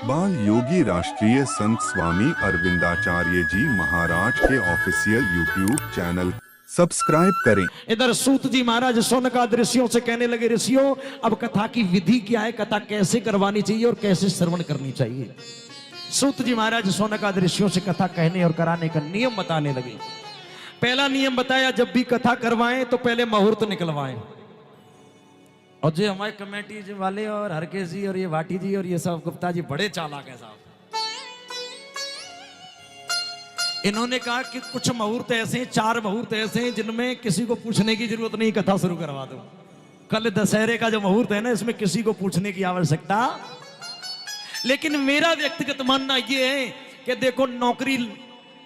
बाल योगी राष्ट्रीय संत स्वामी अरविंदाचार्य जी महाराज के ऑफिशियल यूट्यूब चैनल सब्सक्राइब करें। इधर सूत जी महाराज सोनकाद ऋषियों से कहने लगे, ऋषियों अब कथा की विधि क्या है, कथा कैसे करवानी चाहिए और कैसे श्रवण करनी चाहिए। सूत जी महाराज सोनकाद ऋषियों से कथा कहने और कराने का नियम बताने लगे। पहला नियम बताया, जब भी कथा करवाएं तो पहले मुहूर्त निकलवाएं। और जो हमारे कमेटी जी वाले और हरकेश जी और ये भाटी जी और ये सब गुप्ता जी बड़े चालाक हैं साहब। इन्होंने कहा कि कुछ मुहूर्त ऐसे हैं, 4 मुहूर्त ऐसे हैं जिनमें किसी को पूछने की जरूरत नहीं, कथा शुरू करवा दो। कल दशहरे का जो मुहूर्त है ना, इसमें किसी को पूछने की आवश्यकता। लेकिन मेरा व्यक्तिगत मानना यह है कि देखो, नौकरी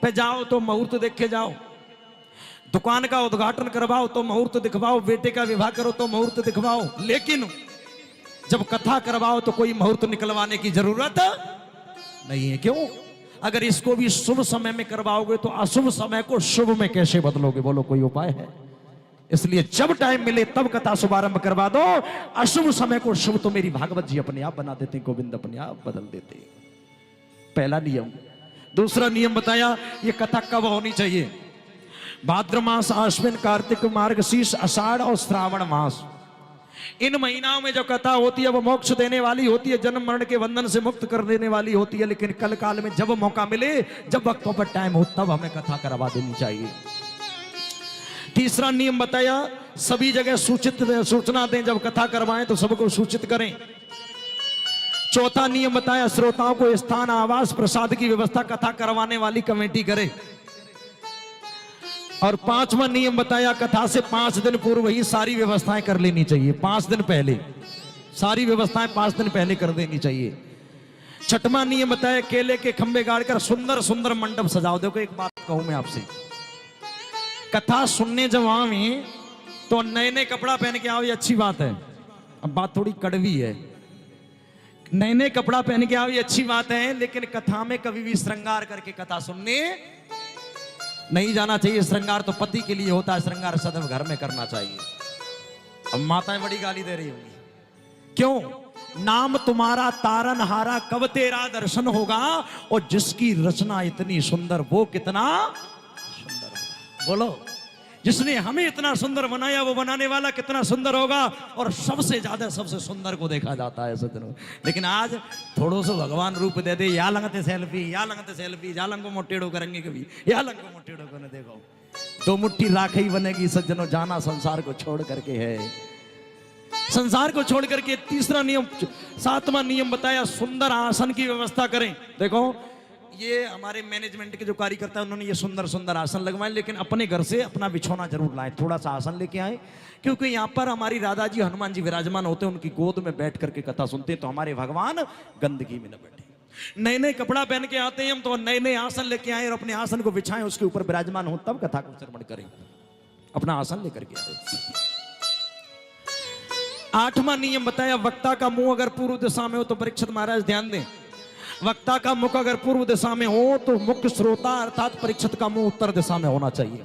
पे जाओ तो मुहूर्त देख के जाओ, दुकान का उद्घाटन करवाओ तो मुहूर्त दिखवाओ, बेटे का विवाह करो तो मुहूर्त दिखवाओ, लेकिन जब कथा करवाओ तो कोई मुहूर्त निकलवाने की जरूरत नहीं है। क्यों? अगर इसको भी शुभ समय में करवाओगे तो अशुभ समय को शुभ में कैसे बदलोगे? बोलो, कोई उपाय है? इसलिए जब टाइम मिले तब कथा शुभारंभ करवा दो। अशुभ समय को शुभ तो मेरी भागवत जी अपने आप बना देते, गोविंद अपने आप बदल देते। पहला नियम। दूसरा नियम बताया, ये कथा कब होनी चाहिए? भाद्र मास, आश्विन, कार्तिक, मार्गशीर्ष, आषाढ़ और श्रावण मास, इन महीनाओं में जो कथा होती है वो मोक्ष देने वाली होती है, जन्म मरण के बंधन से मुक्त कर देने वाली होती है। लेकिन कल काल में जब मौका मिले, जब वक्तों पर टाइम हो, तब हमें कथा करवा देनी चाहिए। तीसरा नियम बताया, सभी जगह सूचना दें, जब कथा करवाएं तो सबको सूचित करें। चौथा नियम बताया, श्रोताओं को स्थान, आवास, प्रसाद की व्यवस्था कथा करवाने वाली कमेटी करे। और 5वां नियम बताया, कथा से 5 दिन पूर्व ही सारी व्यवस्थाएं कर लेनी चाहिए। 5 दिन पहले सारी व्यवस्थाएं 5 दिन पहले कर देनी चाहिए। 6वां नियम बताया, केले के खंभे गाड़कर सुंदर सुंदर मंडप सजाओ। देखो, एक बात कहूं मैं आपसे, कथा सुनने जब आवे तो नए नए कपड़ा पहन के आओ, ये अच्छी बात है। अब बात थोड़ी कड़वी है, नए नए कपड़ा पहन के आओ ये अच्छी बात है, लेकिन कथा में कभी भी श्रृंगार करके कथा सुनने नहीं जाना चाहिए। श्रृंगार तो पति के लिए होता है, श्रृंगार सदैव घर में करना चाहिए। अब माताएं बड़ी गाली दे रही होंगी, क्यों? नाम तुम्हारा तारनहारा, कब तेरा दर्शन होगा, और जिसकी रचना इतनी सुंदर वो कितना सुंदर होगा। बोलो, जिसने हमें इतना सुंदर बनाया वो बनाने वाला कितना सुंदर होगा। और सबसे ज्यादा सबसे सुंदर को देखा जाता है सज्जनों। लेकिन आज थोड़ो सो भगवान रूप दे दे, या लगते सेल्फी, या लगते सेल्फी, या लंग को मोटेड़ो करेंगे कभी, या लंग को मोटेड़ो करने। देखो, 2 मुट्ठी राखी बनेगी सज्जनों, जाना संसार को छोड़ करके है, संसार को छोड़ करके। तीसरा नियम, 7वां नियम बताया, सुंदर आसन की व्यवस्था करें। देखो, ये हमारे मैनेजमेंट के जो कार्यकर्ता हैं, उन्होंने ये सुंदर सुंदर आसन लगवाए, लेकिन अपने घर से अपना बिछौना जरूर लाएं, थोड़ा सा आसन लेके आए, क्योंकि यहाँ पर हमारी राधा जी, हनुमान जी विराजमान होते हैं, उनकी गोद में बैठ करके कथा सुनते हैं, तो हमारे भगवान गंदगी में न बैठे। नए नए कपड़ा पहन के आते हैं हम, तो नए नए आसन लेके आए और अपने आसन को बिछाएं, उसके ऊपर विराजमान हो, तब कथा को श्रवण करें। अपना आसन लेकर के आए। 8वां नियम बताया, वक्ता का मुंह अगर पूर्व दिशा में हो तो परीक्षित महाराज ध्यान दें, वक्ता का मुख अगर पूर्व दिशा में हो तो मुख्य श्रोता अर्थात परीक्षित का मुंह उत्तर दिशा में होना चाहिए।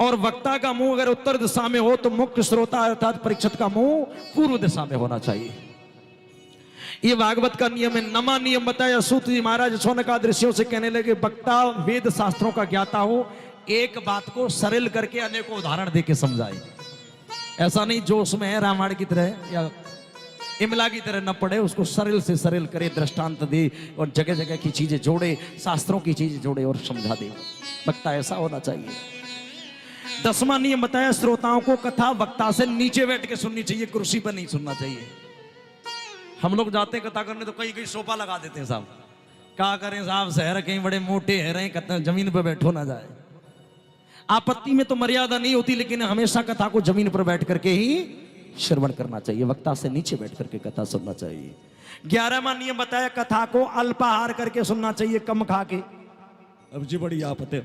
और वक्ता का मुंह अगर उत्तर दिशा में हो तो मुख्य श्रोता अर्थात परीक्षित का मुंह पूर्व दिशा में होना चाहिए। ये भागवत का नियम है। 9वां नियम बताया, सूत जी महाराज सोनकाद ऋषियों से कहने लगे, वक्ता वेद शास्त्रों का ज्ञाता हो, एक बात को सरल करके अनेकों उदाहरण देके समझाए। ऐसा नहीं जो उसमें है रामायण की तरह या इमला की तरह न पढ़े, उसको सरल से सरल करे, दृष्टांत दे और जगह जगह की चीजें जोड़े, शास्त्रों की चीजें जोड़े और समझा दे। वक्ता ऐसा होना चाहिए। 10वां नियम बताया, श्रोताओं को कथा वक्ता से नीचे बैठ के सुननी चाहिए, कुर्सी पर नहीं सुनना चाहिए। हम लोग जाते हैं कथा करने तो कहीं कहीं सोफा लगा देते हैं साहब। क्या करें साहब, शहर कहीं बड़े मोटे है रहे, कथा जमीन पर बैठो ना जाए। आपत्ति में तो मर्यादा नहीं होती, लेकिन हमेशा कथा को जमीन पर बैठ करके ही श्रवण करना चाहिए, वक्ता से नीचे बैठ करके कथा सुनना चाहिए। 11वां नियम बताया, कथा को अल्पाहार करके सुनना चाहिए, कम खा के। अब जी बड़ी आपत्ति,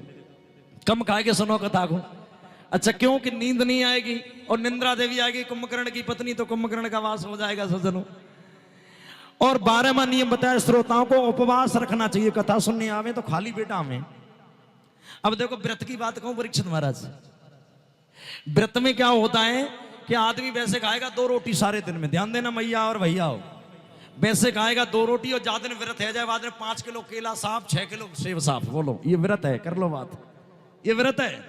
कम खा के सुनो कथा को। अच्छा, क्यों? कि नींद नहीं आएगी और निंद्रा देवी आएगी, कुंभकर्ण की पत्नी, तो कुंभकर्ण का वास हो जाएगा सज्जनों। और 12वां नियम बताया, श्रोताओं को उपवास रखना चाहिए, कथा सुनने आवे तो खाली पेट आवे। अब देखो, व्रत की बात कहूं परीक्षित महाराज, व्रत में क्या होता है कि आदमी वैसे खाएगा 2 रोटी सारे दिन में, ध्यान देना मैया और भैया हो, वैसे खाएगा 2 रोटी और ज्यादा दिन व्रत है जाए, बाद में 5 किलो केला साफ, 6 किलो सेब साफ। बोलो ये व्रत है? कर लो बात, ये व्रत है।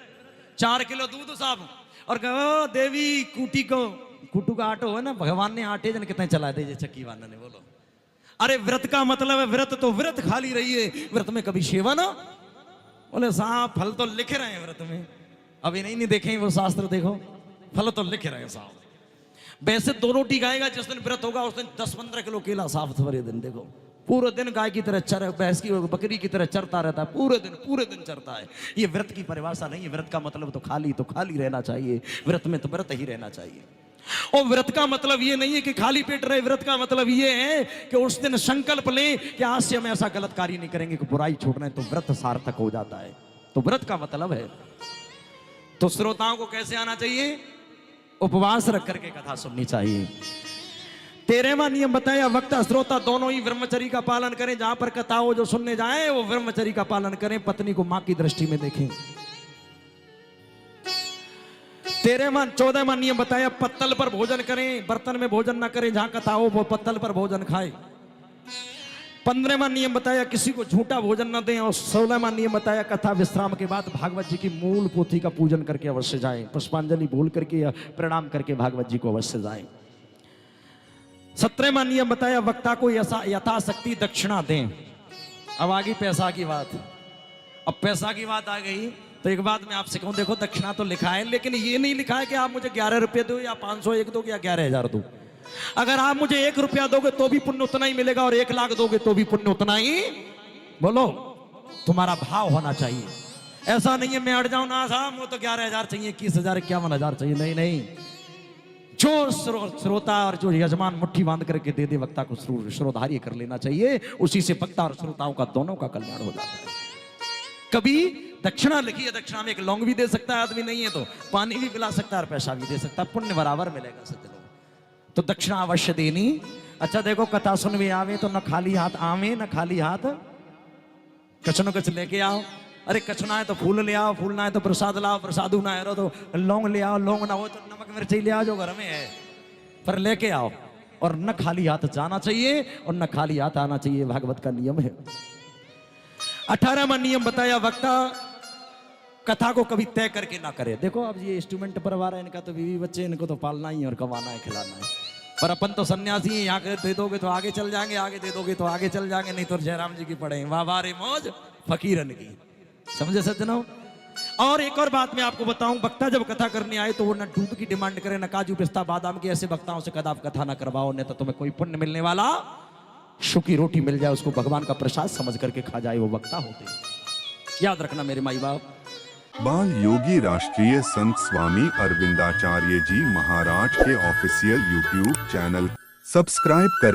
4 किलो दूध साफ और कहो देवी कूटी को, कुटू का आटो है ना, भगवान ने आटे जन कितने चला दे जे चक्की वाला ने। बोलो अरे व्रत का मतलब है व्रत तो व्रत खाली रही है, व्रत में कभी सेवा ना। बोले साहब फल तो लिख रहे हैं व्रत में, अभी नहीं देखें वो शास्त्र, देखो फल तो लिख रहे हैं साहब। वैसे 2 रोटी खाएगा जिस दिन व्रत होगा उस दिन 10-15 किलो केला साफ सवेरे दिन। देखो पूरे दिन गाय की तरह चर, भैंस की बकरी की तरह चरता रहता है, पूरे दिन चरता है। ये व्रत की परिभाषा नहीं है। व्रत का मतलब तो खाली रहना चाहिए, व्रत में तो व्रत ही रहना चाहिए। और व्रत का मतलब ये नहीं है कि खाली पेट रहे, व्रत का मतलब ये है कि उस दिन संकल्प लें कि आज से हम ऐसा गलत कार्य नहीं करेंगे कि बुराई छोड़ना है, तो व्रत सार्थक हो जाता है। तो व्रत का मतलब है। तो श्रोताओं को कैसे आना चाहिए? उपवास रख करके कथा सुननी चाहिए। 13वां नियम बताया, वक्ता श्रोता दोनों ही ब्रह्मचर्य का पालन करें। जहां पर कथा हो जो सुनने जाए वो ब्रह्मचर्य का पालन करें, पत्नी को मां की दृष्टि में देखें। 14वां नियम बताया, पत्तल पर भोजन करें, बर्तन में भोजन ना करें। जहां कथा हो वो पत्तल पर भोजन खाए। 15वां नियम बताया, किसी को झूठा भोजन न दें। और 16वां नियम बताया, कथा विश्राम के बाद भागवत जी की मूल पोथी का पूजन करके अवश्य जाएं। पुष्पांजलि बोल करके या प्रणाम करके भागवत जी को अवश्य जाएं। 17वां नियम बताया, वक्ता को यथाशक्ति दक्षिणा दें। अब आ गई पैसा की बात। अब पैसा की बात आ गई तो एक बात मैं आपसे कहूं, देखो दक्षिणा तो लिखा है, लेकिन ये नहीं लिखा है कि आप मुझे 11 रुपये दो या 501 दो या 11,000 दो। अगर आप मुझे 1 रुपया दोगे तो भी पुण्य उतना ही मिलेगा, और 1 लाख दोगे तो भी पुण्य उतना ही। बोलो तुम्हारा भाव होना चाहिए। ऐसा नहीं है मैं अड़ जाऊं ना साहब, वो तो 11,000 चाहिए, 21,000, 51,000 चाहिए। नहीं नहीं, जो श्रोता और जो यजमान मुट्ठी बांध करके दे दे वक्ता को श्रोधार्य कर लेना चाहिए। उसी से वक्ता और श्रोताओं का दोनों का कल्याण हो जाता है। कभी दक्षिणा लिखी है, दक्षिणा में 1 लौंग भी दे सकता है आदमी, नहीं है तो पानी भी पिला सकता है और पैसा भी दे सकता है, पुण्य बराबर मिलेगा सज्जनों। तो दक्षिणा अवश्य देनी। अच्छा देखो कथा सुन भी आवे तो न खाली हाथ आवे, न खाली हाथ कछनो कछ लेके आओ। अरे कछना है तो फूल ले आओ, फूल ना है तो प्रसाद लाओ, प्रसादू ना है तो लौंग ले आओ, लौंग ना हो तो नमक मिर्ची ले आओ जो घर में है, पर लेके आओ। और न खाली हाथ जाना चाहिए और न खाली हाथ आना चाहिए, भागवत का नियम है। 18वां नियम बताया, वक्ता कथा को कभी तय करके ना करे। देखो अब ये इंस्ट्रूमेंट परवार है, इनका तो बीवी बच्चे, इनको तो पालना ही और कमाना है, खिलाना है। पर अपन तो सन्यासी हैं, यहाँ दे दोगे तो आगे चल जाएंगे, आगे दे दोगे तो आगे चल जाएंगे, नहीं तो जयराम जी की पढ़े वाह वाह रे मौज फकीरन की। समझे सज्जनों? और एक और बात मैं आपको बताऊं, वक्ता जब कथा करने आए तो वो न दूध की डिमांड करे, न काजू पिस्ता बादाम की। ऐसे वक्ताओं से कदाप कथा ना करवाओ, नहीं तो तुम्हें कोई पुण्य मिलने वाला। सूखी रोटी मिल जाए उसको भगवान का प्रसाद समझ करके खा जाए, वो वक्ता होते। याद रखना मेरे माई बाप। बाल योगी राष्ट्रीय संत स्वामी अरविंदाचार्य जी महाराज के ऑफिशियल यूट्यूब चैनल सब्सक्राइब करें।